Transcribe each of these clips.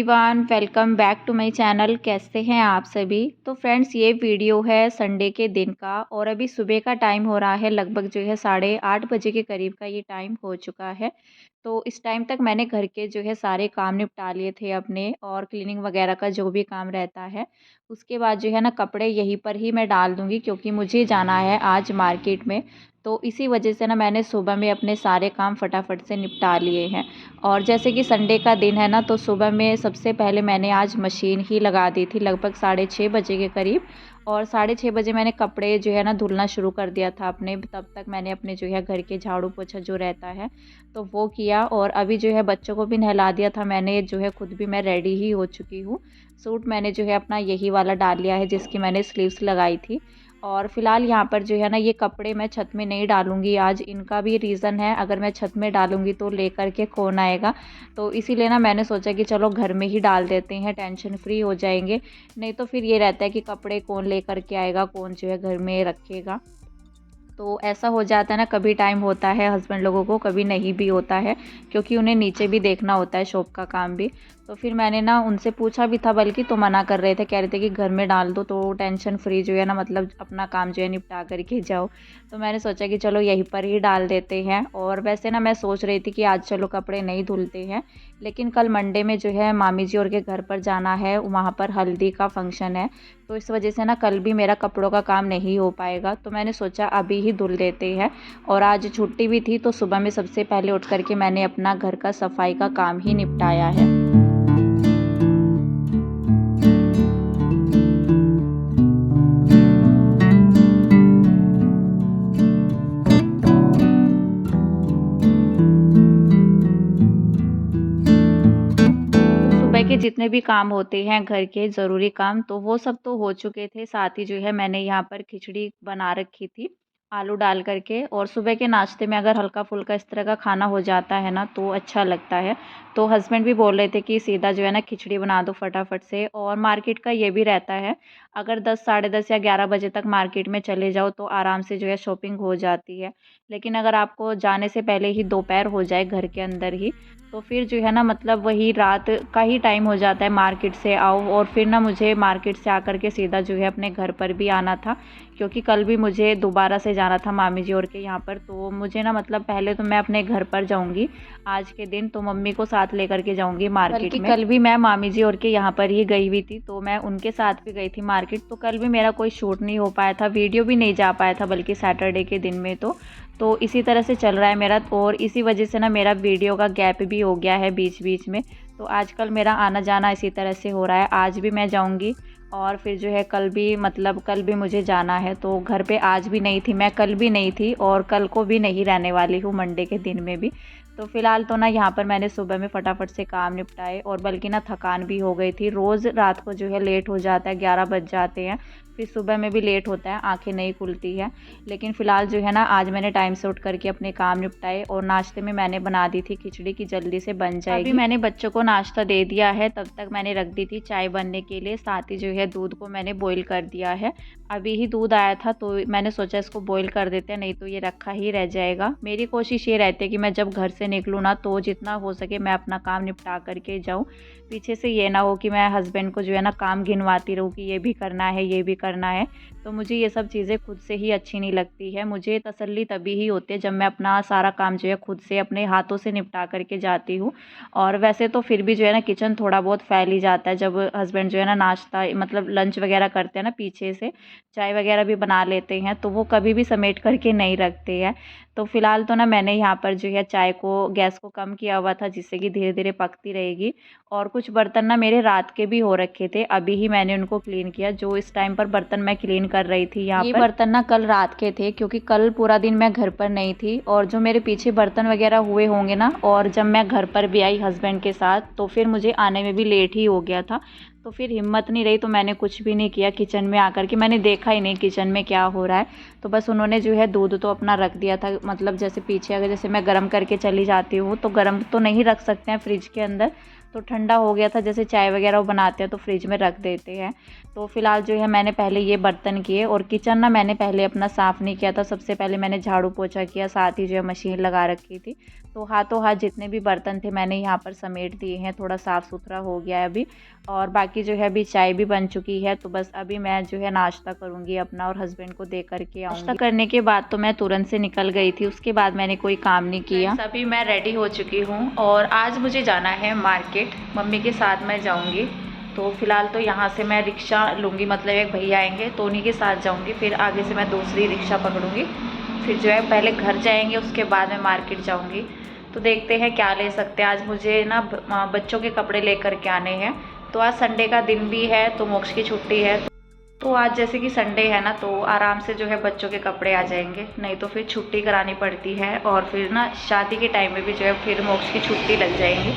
Everyone, welcome back to my channel. कैसे हैं आप सभी। तो फ्रेंड्स, ये वीडियो है संडे के दिन का और अभी सुबह का टाइम हो रहा है। लगभग जो है 8:30 बजे के करीब का ये टाइम हो चुका है। तो इस टाइम तक मैंने घर के जो है सारे काम निपटा लिए थे अपने, और क्लीनिंग वगैरह का जो भी काम रहता है। उसके बाद जो है ना कपड़े यहीं पर ही मैं डाल दूँगी, क्योंकि मुझे जाना है आज मार्केट में। तो इसी वजह से ना मैंने सुबह में अपने सारे काम फटाफट से निपटा लिए हैं। और जैसे कि संडे का दिन है ना, तो सुबह में सबसे पहले मैंने आज मशीन ही लगा दी थी लगभग 6:30 बजे के करीब। और 6:30 बजे मैंने कपड़े जो है ना धुलना शुरू कर दिया था अपने। तब तक मैंने अपने जो है घर के झाड़ू पोछा जो रहता है तो वो किया, और अभी जो है बच्चों को भी नहला दिया था मैंने। जो है खुद भी मैं रेडी ही हो चुकी हूँ। सूट मैंने जो है अपना यही वाला डाल लिया है जिसकी मैंने स्लीव्स लगाई थी। और फ़िलहाल यहाँ पर जो है ना ये कपड़े मैं छत में नहीं डालूँगी आज। इनका भी रीज़न है, अगर मैं छत में डालूँगी तो लेकर के कौन आएगा। तो इसीलिए ना मैंने सोचा कि चलो घर में ही डाल देते हैं, टेंशन फ्री हो जाएंगे। नहीं तो फिर ये रहता है कि कपड़े कौन लेकर के आएगा, कौन जो है घर में रखेगा। तो ऐसा हो जाता है ना, कभी टाइम होता है हस्बैंड लोगों को, कभी नहीं भी होता है, क्योंकि उन्हें नीचे भी देखना होता है, शॉप का काम भी। तो फिर मैंने ना उनसे पूछा भी था, बल्कि तो मना कर रहे थे, कह रहे थे कि घर में डाल दो तो टेंशन फ्री जो है ना, मतलब अपना काम जो है निपटा करके जाओ। तो मैंने सोचा कि चलो यहीं पर ही डाल देते हैं। और वैसे ना मैं सोच रही थी कि आज चलो कपड़े नहीं धुलते हैं, लेकिन कल मंडे में जो है मामी जी और के घर पर जाना है, वहाँ पर हल्दी का फंक्शन है। तो इस वजह से ना कल भी मेरा कपड़ों का काम नहीं हो पाएगा। तो मैंने सोचा अभी ही धुल देते हैं। और आज छुट्टी भी थी, तो सुबह में सबसे पहले उठ करके मैंने अपना घर का सफाई का काम ही निपटाया है। सुबह के जितने भी काम होते हैं घर के ज़रूरी काम, तो वो सब तो हो चुके थे। साथ ही जो है मैंने यहाँ पर खिचड़ी बना रखी थी आलू डाल करके। और सुबह के नाश्ते में अगर हल्का फुल्का इस तरह का खाना हो जाता है ना तो अच्छा लगता है। तो हस्बैंड भी बोल रहे थे कि सीधा जो है ना खिचड़ी बना दो फटाफट से। और मार्केट का ये भी रहता है, अगर 10 साढ़े 10 या 11 बजे तक मार्केट में चले जाओ तो आराम से जो है शॉपिंग हो जाती है। लेकिन अगर आपको जाने से पहले ही दोपहर हो जाए घर के अंदर ही, तो फिर जो है ना मतलब वही रात का ही टाइम हो जाता है। मार्केट से आओ और फिर ना मुझे मार्केट से आकर के सीधा जो है अपने घर पर भी आना था, क्योंकि कल भी मुझे दोबारा से जाना था मामी जी और के यहाँ पर। तो मुझे ना मतलब पहले तो मैं अपने घर पर जाऊँगी आज के दिन, तो मम्मी को साथ लेकर के जाऊँगी मार्केट में। कल भी मैं मामी जी और के यहाँ पर ही गई हुई थी, तो मैं उनके साथ भी गई थी मार्केट। तो कल भी मेरा कोई शूट नहीं हो पाया था, वीडियो भी नहीं जा पाया था, बल्कि सैटरडे के दिन में। तो इसी तरह से चल रहा है मेरा। और इसी वजह से ना मेरा वीडियो का गैप भी हो गया है बीच बीच में। तो आजकल मेरा आना जाना इसी तरह से हो रहा है। आज भी मैं जाऊंगी और फिर जो है कल भी, मतलब कल भी मुझे जाना है। तो घर पे आज भी नहीं थी मैं, कल भी नहीं थी, और कल को भी नहीं रहने वाली हूँ, मंडे के दिन में भी। तो फ़िलहाल तो ना यहाँ पर मैंने सुबह में फटाफट से काम निपटाए, और बल्कि ना थकान भी हो गई थी। रोज़ रात को जो है लेट हो जाता है, 11 बज जाते हैं, फिर सुबह में भी लेट होता है, आंखें नहीं खुलती है। लेकिन फ़िलहाल जो है ना आज मैंने टाइम से उठ करके अपने काम निपटाए। और नाश्ते में मैंने बना दी थी खिचड़ी की, जल्दी से बन जाएगी। अभी मैंने बच्चों को नाश्ता दे दिया है, तब तक मैंने रख दी थी चाय बनने के लिए। साथ ही जो है दूध को मैंने बॉईल कर दिया है। अभी ही दूध आया था तो मैंने सोचा इसको बॉईल कर देते हैं, नहीं तो ये रखा ही रह जाएगा। मेरी कोशिश ये रहती है कि मैं जब घर से निकलूँ ना तो जितना हो सके मैं अपना काम निपटा करके जाऊँ। पीछे से ये ना हो कि मैं हस्बैंड को जो है ना काम गिनवाती रहूँ कि ये भी करना है, ये भी करना है। तो मुझे ये सब चीज़ें खुद से ही अच्छी नहीं लगती है। मुझे तसल्ली तभी ही होती है जब मैं अपना सारा काम जो है खुद से अपने हाथों से निपटा करके जाती हूँ। और वैसे तो फिर भी जो है ना किचन थोड़ा बहुत फैल ही जाता है, जब हस्बैंड जो है ना नाश्ता मतलब लंच वगैरह करते हैं ना, पीछे से चाय वगैरह भी बना लेते हैं, तो वो कभी भी समेट करके नहीं रखते हैं। तो फ़िलहाल तो ना मैंने यहाँ पर जो है चाय को, गैस को कम किया हुआ था, जिससे कि धीरे धीरे पकती रहेगी। और कुछ बर्तन ना मेरे रात के भी हो रखे थे, अभी ही मैंने उनको क्लीन किया। जो इस टाइम पर बर्तन मैं क्लीन कर रही थी यहाँ पर, ये बर्तन ना कल रात के थे, क्योंकि कल पूरा दिन मैं घर पर नहीं थी। और जो मेरे पीछे बर्तन वगैरह हुए होंगे ना, और जब मैं घर पर भी आई हस्बैंड के साथ, तो फिर मुझे आने में भी लेट ही हो गया था। तो फिर हिम्मत नहीं रही, तो मैंने कुछ भी नहीं किया किचन में आकर के। मैंने देखा ही नहीं किचन में क्या हो रहा है। तो बस उन्होंने जो है दूध तो अपना रख दिया था, मतलब जैसे पीछे अगर जैसे मैं गर्म करके चली जाती हूँ तो गर्म तो नहीं रख सकते हैं फ्रिज के अंदर, तो ठंडा हो गया था, जैसे चाय वगैरह वो बनाते हैं तो फ्रिज में रख देते हैं। तो फिलहाल जो है मैंने पहले ये बर्तन किए। और किचन ना मैंने पहले अपना साफ़ नहीं किया था, सबसे पहले मैंने झाड़ू पोछा किया, साथ ही जो है मशीन लगा रखी थी। तो हाथों हाथ जितने भी बर्तन थे मैंने यहाँ पर समेट दिए हैं, थोड़ा साफ़ सुथरा हो गया है अभी। और बाकी जो है अभी चाय भी बन चुकी है, तो बस अभी मैं जो है नाश्ता करूँगी अपना और हस्बैंड को दे कर के आऊँगी। नाश्ता करने के बाद तो मैं तुरंत से निकल गई थी, उसके बाद मैंने कोई काम नहीं किया। अभी मैं रेडी हो चुकी हूँ और आज मुझे जाना है मार्केट, मम्मी के साथ मैं जाऊँगी। तो फ़िलहाल तो यहाँ से मैं रिक्शा लूँगी, मतलब एक भैया आएंगे तो उन्हीं के साथ जाऊँगी, फिर आगे से मैं दूसरी रिक्शा पकड़ूँगी। फिर जो है पहले घर जाएंगे, उसके बाद मैं मार्केट जाऊँगी। तो देखते हैं क्या ले सकते हैं। आज मुझे ना बच्चों के कपड़े लेकर के आने हैं। तो आज संडे का दिन भी है, तो मोक्ष की छुट्टी है, तो आज जैसे कि संडे है ना, तो आराम से जो है बच्चों के कपड़े आ जाएंगे। नहीं तो फिर छुट्टी करानी पड़ती है और फिर ना शादी के टाइम में भी जो है फिर मोक्ष की छुट्टी लग जाएंगी।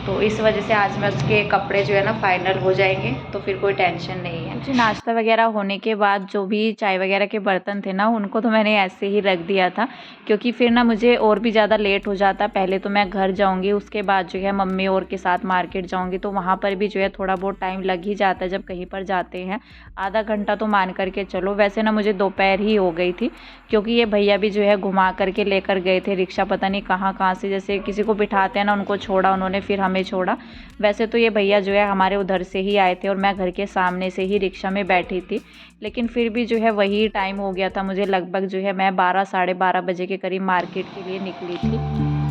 तो इस वजह से आज मैं उसके कपड़े जो है ना फाइनल हो जाएंगे, तो फिर कोई टेंशन नहीं है। मुझे नाश्ता वगैरह होने के बाद जो भी चाय वगैरह के बर्तन थे ना, उनको तो मैंने ऐसे ही रख दिया था, क्योंकि फिर ना मुझे और भी ज़्यादा लेट हो जाता। पहले तो मैं घर जाऊँगी, उसके बाद जो है मम्मी और के साथ मार्केट जाऊँगी, तो वहाँ पर भी जो है थोड़ा बहुत टाइम लग ही जाता है जब कहीं पर जाते हैं। आधा घंटा तो मान करके चलो। वैसे ना मुझे दोपहर ही हो गई थी, क्योंकि ये भैया भी जो है घुमा करके लेकर गए थे रिक्शा, पता नहीं कहाँ से, जैसे किसी को बिठाते हैं ना उनको छोड़ा उन्होंने, फिर हमें छोड़ा। वैसे तो ये भैया जो है हमारे उधर से ही आए थे और मैं घर के सामने से ही रिक्शा में बैठी थी, लेकिन फिर भी जो है वही टाइम हो गया था मुझे। लगभग जो है मैं 12 साढ़े 12 बजे के करीब मार्केट के लिए निकली थी।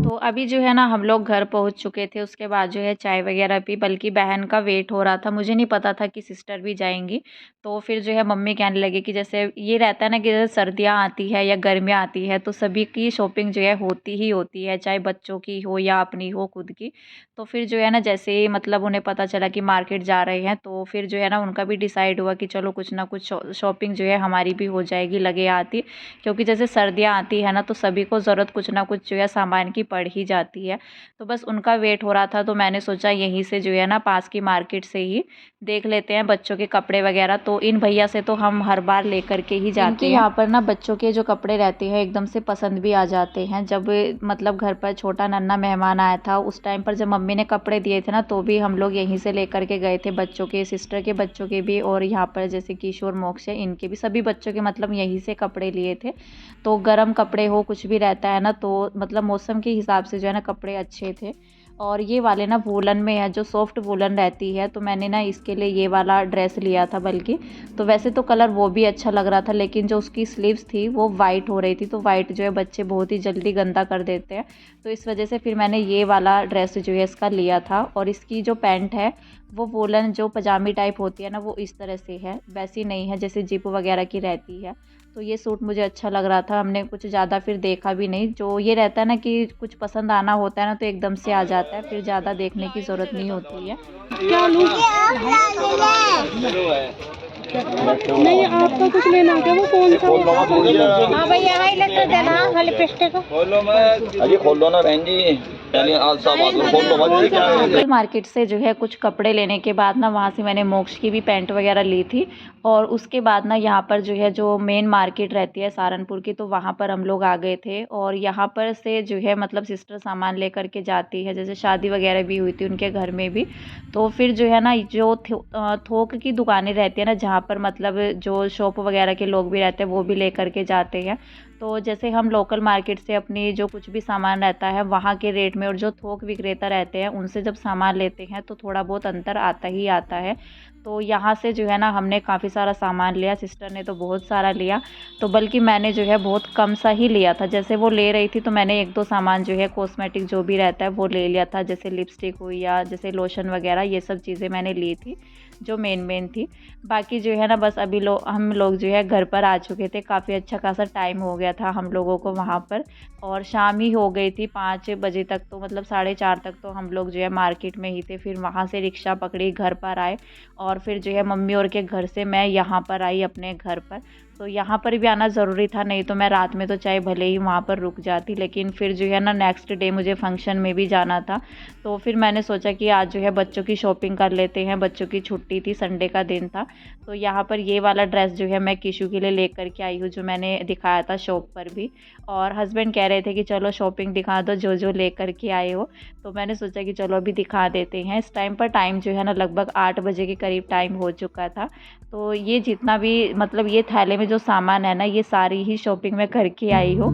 तो अभी जो है ना हम लोग घर पहुंच चुके थे। उसके बाद जो है चाय वगैरह पी, बल्कि बहन का वेट हो रहा था, मुझे नहीं पता था कि सिस्टर भी जाएंगी। तो फिर जो है मम्मी कहने लगी कि जैसे ये रहता है ना कि जैसे सर्दियाँ आती है या गर्मियाँ आती है तो सभी की शॉपिंग जो है होती ही होती है, चाहे बच्चों की हो या अपनी हो खुद की। तो फिर जो है ना जैसे ही मतलब उन्हें पता चला कि मार्केट जा रहे हैं, तो फिर जो है ना उनका भी डिसाइड हुआ कि चलो कुछ ना कुछ शॉपिंग जो है हमारी भी हो जाएगी लगे आती, क्योंकि जैसे सर्दियाँ आती है ना तो सभी को ज़रूरत कुछ ना कुछ जो है सामान की पड़ ही जाती है। तो बस उनका वेट हो रहा था, तो मैंने सोचा यहीं से जो है ना पास की मार्केट से ही देख लेते हैं बच्चों के कपड़े वगैरह। तो इन भैया से तो हम हर बार लेकर के ही जाते हैं। यहाँ पर ना बच्चों के जो कपड़े रहते हैं एकदम से पसंद भी आ जाते हैं। जब मतलब घर पर छोटा नन्हा मेहमान आया था उस टाइम पर जब मम्मी ने कपड़े दिए थे ना, तो भी हम लोग यहीं से लेकर के गए थे, बच्चों के, सिस्टर के बच्चों के भी, और यहाँ पर जैसे किशोर मोक्ष है इनके भी, सभी बच्चों के मतलब यहीं से कपड़े लिए थे। तो गर्म कपड़े हो कुछ भी रहता है ना, तो मतलब मौसम के हिसाब से जो है ना कपड़े अच्छे थे। और ये वाले ना वूलन में है, जो सॉफ्ट वूलन रहती है, तो मैंने ना इसके लिए ये वाला ड्रेस लिया था बल्कि। तो वैसे तो कलर वो भी अच्छा लग रहा था, लेकिन जो उसकी स्लीव्स थी वो वाइट हो रही थी, तो वाइट जो है बच्चे बहुत ही जल्दी गंदा कर देते हैं, तो इस वजह से फिर मैंने ये वाला ड्रेस जो है इसका लिया था। और इसकी जो पैंट है वो वूलन जो पजामी टाइप होती है ना, वो इस तरह से है, वैसी नहीं है जैसे जिप वगैरह की रहती है। तो ये सूट मुझे अच्छा लग रहा था, हमने कुछ ज़्यादा फिर देखा भी नहीं। जो ये रहता है ना कि कुछ पसंद आना होता है ना तो एकदम से आ जाता है, फिर ज़्यादा देखने की ज़रूरत नहीं होती है। क्या लूँ? नहीं, आपका कुछ लेना क्या? वो कौन सा? हाँ भैया, हाईलाइटर देना, खाली लिपस्टिक अजी खोल दो ना बहन जी, पहले आज सब खोल दो। लोकल मार्केट से जो है कुछ कपड़े लेने के बाद ना वहाँ से मैंने मोक्ष की भी पैंट वगैरह ली थी। और उसके बाद ना यहाँ पर जो है जो मेन मार्केट रहती है सहारनपुर की, तो वहाँ पर हम लोग आ गए थे। और यहाँ पर से जो है मतलब सिस्टर सामान लेकर के जाती है, जैसे शादी वगैरह भी हुई थी उनके घर में भी। तो फिर जो है ना जो थोक की दुकानें रहती है ना, जहाँ पर मतलब जो शॉप वगैरह के लोग भी रहते हैं वो भी लेकर के जाते हैं। तो जैसे हम लोकल मार्केट से अपनी जो कुछ भी सामान रहता है वहाँ के रेट में, और जो थोक विक्रेता रहते हैं उनसे जब सामान लेते हैं तो थोड़ा बहुत अंतर आता ही आता है। तो यहाँ से जो है ना हमने काफ़ी सारा सामान लिया, सिस्टर ने तो बहुत सारा लिया, तो बल्कि मैंने जो है बहुत कम सा ही लिया था। जैसे वो ले रही थी तो मैंने एक दो सामान जो है कॉस्मेटिक जो भी रहता है वो ले लिया था, जैसे लिपस्टिक हुई या जैसे लोशन वगैरह, ये सब चीज़ें मैंने ली थी जो मेन थी। बाकी जो है ना बस अभी हम लोग जो है घर पर आ चुके थे, काफ़ी अच्छा खासा टाइम हो गया था हम लोगों को वहाँ पर, और शाम ही हो गई थी 5 बजे तक, तो मतलब 4:30 तक तो हम लोग जो है मार्केट में ही थे। फिर वहाँ से रिक्शा पकड़ी, घर पर आए, और फिर जो है मम्मी और के घर से मैं यहाँ पर आई अपने घर पर। तो यहाँ पर भी आना ज़रूरी था, नहीं तो मैं रात में तो चाहे भले ही वहाँ पर रुक जाती, लेकिन फिर जो है ना नेक्स्ट डे मुझे फ़ंक्शन में भी जाना था। तो फिर मैंने सोचा कि आज जो है बच्चों की शॉपिंग कर लेते हैं, बच्चों की छुट्टी थी, संडे का दिन था। तो यहाँ पर ये वाला ड्रेस जो है मैं किशु के लिए लेकर के आई हूँ, जो मैंने दिखाया था शॉप पर भी। और हस्बैंड कह रहे थे कि चलो शॉपिंग दिखा दो जो लेकर के आए हो। तो मैंने सोचा कि चलो अभी दिखा देते हैं। इस टाइम पर टाइम जो है ना लगभग 8 बजे के करीब टाइम हो चुका था। तो ये जितना भी मतलब ये थैले में जो सामान है ना, ये सारी ही शॉपिंग मैं करके आई हूँ।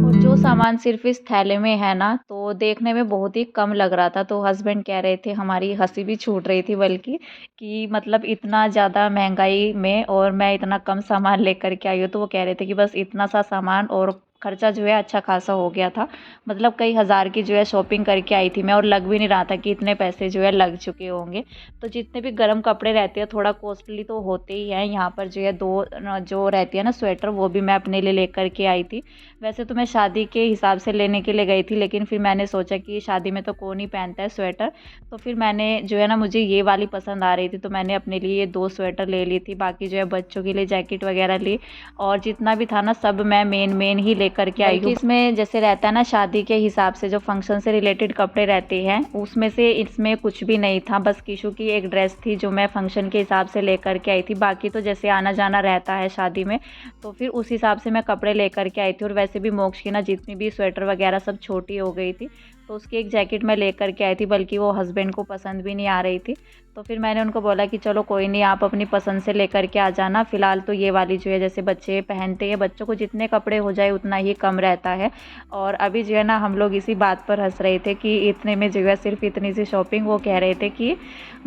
और जो सामान सिर्फ़ इस थैले में है ना, तो देखने में बहुत ही कम लग रहा था। तो हस्बैंड कह रहे थे, हमारी हँसी भी छूट रही थी बल्कि, कि मतलब इतना ज़्यादा महँगाई में और मैं इतना कम सामान लेकर के आई हूँ। तो वो कह रहे थे कि बस इतना सा सामान और खर्चा जो है अच्छा खासा हो गया था। मतलब कई हज़ार की जो है शॉपिंग करके आई थी मैं, और लग भी नहीं रहा था कि इतने पैसे जो है लग चुके होंगे। तो जितने भी गर्म कपड़े रहते हैं थोड़ा कॉस्टली तो होते ही हैं। यहाँ पर जो है 2 जो रहती है ना स्वेटर, वो भी मैं अपने लिए लेकर के आई थी। वैसे तो मैं शादी के हिसाब से लेने के लिए गई थी, लेकिन फिर मैंने सोचा कि शादी में तो कौन ही पहनता है स्वेटर। तो फिर मैंने जो है ना, मुझे ये वाली पसंद आ रही थी, तो मैंने अपने लिए ये 2 स्वेटर ले ली थी। बाकी जो है बच्चों के लिए जैकेट वगैरह ली, और जितना भी था ना सब मैं मेन ही लेकर के आई हूँ। इसमें जैसे रहता है ना शादी के हिसाब से जो फंक्शन से रिलेटेड कपड़े रहते हैं, उसमें से इसमें कुछ भी नहीं था। बस किशु की एक ड्रेस थी जो मैं फंक्शन के हिसाब से लेकर के आई थी। बाकी तो जैसे आना जाना रहता है शादी में, तो फिर उस हिसाब से मैं कपड़े लेकर के आई थी। और वैसे भी मोक्ष की ना जितनी भी स्वेटर वगैरह सब छोटी हो गई थी, तो उसकी एक जैकेट मैं लेकर के आई थी, बल्कि वो हस्बैंड को पसंद भी नहीं आ रही थी। तो फिर मैंने उनको बोला कि चलो कोई नहीं, आप अपनी पसंद से लेकर के आ जाना। फ़िलहाल तो ये वाली जो है जैसे बच्चे पहनते हैं, बच्चों को जितने कपड़े हो जाए उतना ही कम रहता है। और अभी जो है ना हम लोग इसी बात पर हँस रहे थे कि इतने में जो है सिर्फ़ इतनी सी शॉपिंग, वो कह रहे थे कि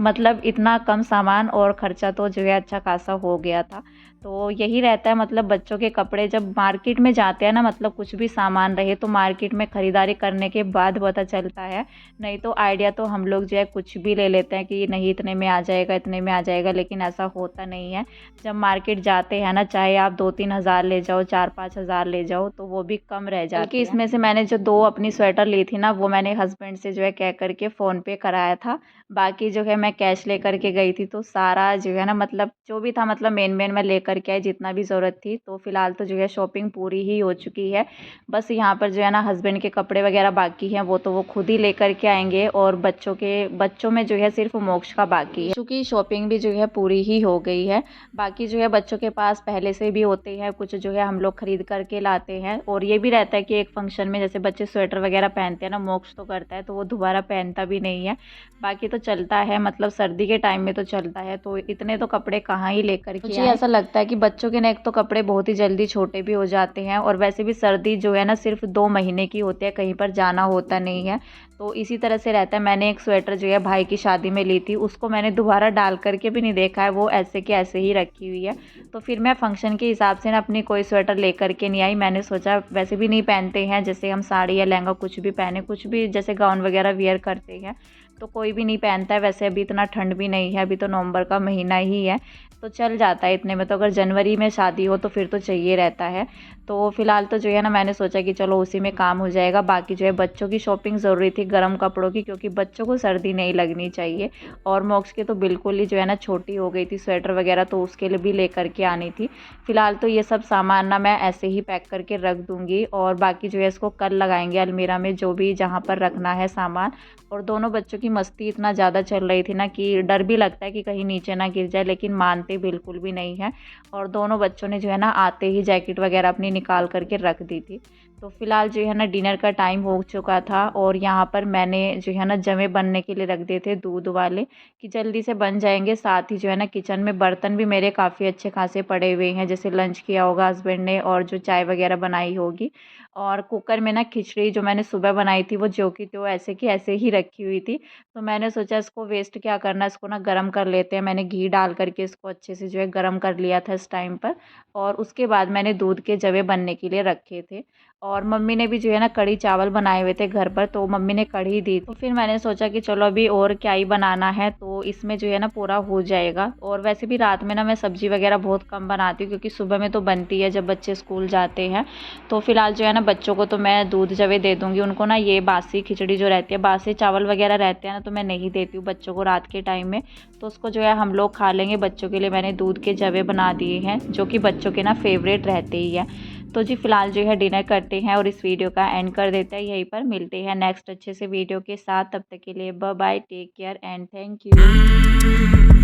मतलब इतना कम सामान और ख़र्चा तो जो है अच्छा खासा हो गया था। तो यही रहता है, मतलब बच्चों के कपड़े जब मार्केट में जाते हैं ना, मतलब कुछ भी सामान रहे तो मार्केट में ख़रीदारी करने के बाद पता चलता है। नहीं तो आइडिया तो हम लोग जो है कुछ भी ले लेते हैं कि नहीं इतने में आ जाएगा, इतने में आ जाएगा, लेकिन ऐसा होता नहीं है। जब मार्केट जाते हैं ना, चाहे आप 2-3 हज़ार ले जाओ, 4-5 हज़ार ले जाओ, तो वो भी कम रह जाती है। बल्कि इसमें से मैंने जो 2 अपनी स्वेटर ली थी ना, वो मैंने हस्बैंड से जो है कह कर के फ़ोन पे कराया था। बाकी जो है मैं कैश लेकर के गई थी, तो सारा जो है ना मतलब जो भी था, मतलब मेन मैं लेकर के आई जितना भी ज़रूरत थी। तो फ़िलहाल तो जो है शॉपिंग पूरी ही हो चुकी है। बस यहाँ पर जो है ना हस्बैंड के कपड़े वगैरह बाकी हैं, वो तो वो खुद ही लेकर के आएँगे, और बच्चों में जो है सिर्फ़ मोक्ष का बाकी है। क्योंकि शॉपिंग भी जो है पूरी ही हो गई है। बाकी जो है बच्चों के पास पहले से भी होते हैं, कुछ जो है हम लोग खरीद कर के लाते हैं। और ये भी रहता है कि एक फ़ंक्शन में जैसे बच्चे स्वेटर वगैरह पहनते हैं ना, मोक्ष तो करता है, तो वो दोबारा पहनता भी नहीं है। बाकी तो चलता है, मतलब सर्दी के टाइम में तो चलता है, तो इतने तो कपड़े कहाँ ही लेकर के आए। ऐसा लगता है कि बच्चों के ना एक तो कपड़े बहुत ही जल्दी छोटे भी हो जाते हैं, और वैसे भी सर्दी जो है ना सिर्फ 2 महीने की होती है, कहीं पर जाना होता नहीं है। तो इसी तरह से रहता है। मैंने एक स्वेटर जो है भाई की शादी में ली थी, उसको मैंने दोबारा डाल करके भी नहीं देखा है, वो ऐसे के ऐसे ही रखी हुई है। तो फिर मैं फंक्शन के हिसाब से ना अपनी कोई स्वेटर लेकर के नहीं आई। मैंने सोचा वैसे भी नहीं पहनते हैं, जैसे हम साड़ी या लहंगा कुछ भी पहने, कुछ भी जैसे गाउन वगैरह वियर करते हैं, तो कोई भी नहीं पहनता है। वैसे अभी इतना ठंड भी नहीं है, अभी तो नवंबर का महीना ही है, तो चल जाता है इतने में। तो अगर जनवरी में शादी हो तो फिर तो चाहिए रहता है। तो फ़िलहाल तो जो है ना मैंने सोचा कि चलो उसी में काम हो जाएगा। बाकी जो है बच्चों की शॉपिंग ज़रूरी थी गर्म कपड़ों की, क्योंकि बच्चों को सर्दी नहीं लगनी चाहिए। और मोक्ष की तो बिल्कुल ही जो है ना छोटी हो गई थी स्वेटर वगैरह, तो उसके लिए भी लेकर के आनी थी। फ़िलहाल तो ये सब सामान ना मैं ऐसे ही पैक करके रख दूँगी, और बाकी जो है इसको कल लगाएंगे अलमीरा में, जो भी जहाँ पर रखना है सामान। और दोनों बच्चों की मस्ती इतना ज़्यादा चल रही थी ना कि डर भी लगता है कि कहीं नीचे ना गिर जाए, लेकिन मानते बिल्कुल भी नहीं है। और दोनों बच्चों ने जो है ना आते ही जैकेट वगैरह अपनी निकाल करके रख दी थी। तो फ़िलहाल जो है ना डिनर का टाइम हो चुका था, और यहाँ पर मैंने जो है ना जमे बनने के लिए रख दिए थे दूध वाले, कि जल्दी से बन जाएंगे। साथ ही जो है ना किचन में बर्तन भी मेरे काफ़ी अच्छे खासे पड़े हुए हैं, जैसे लंच किया होगा हस्बैंड ने और जो चाय वगैरह बनाई होगी। और कुकर में ना खिचड़ी जो मैंने सुबह बनाई थी, वो जो की त्यों ऐसे की ऐसे ही रखी हुई थी। तो मैंने सोचा इसको वेस्ट क्या करना, इसको ना गरम कर लेते हैं। मैंने घी डाल करके इसको अच्छे से जो है गरम कर लिया था इस टाइम पर। और उसके बाद मैंने दूध के जवे बनने के लिए रखे थे। और मम्मी ने भी जो है ना कढ़ी चावल बनाए हुए थे घर पर, तो मम्मी ने कढ़ी दी। तो फिर मैंने सोचा कि चलो अभी और क्या ही बनाना है, तो इसमें जो है ना पूरा हो जाएगा। और वैसे भी रात में ना मैं सब्जी वगैरह बहुत कम बनाती हूँ, क्योंकि सुबह में तो बनती है जब बच्चे स्कूल जाते हैं। तो फिलहाल जो है ना बच्चों को तो मैं दूध जवे दे दूँगी। उनको ना ये बासी खिचड़ी जो रहती है, बासी चावल वगैरह रहते हैं ना, तो मैं नहीं देती हूँ बच्चों को रात के टाइम में। तो उसको जो है हम लोग खा लेंगे। बच्चों के लिए मैंने दूध के जवे बना दिए हैं, जो कि बच्चों के ना फेवरेट रहते ही हैं। तो जी फ़िलहाल जो है डिनर करते हैं और इस वीडियो का एंड कर देते हैं यहीं पर। मिलते हैं नेक्स्ट अच्छे से वीडियो के साथ। तब तक के लिए bye bye, take care and thank you.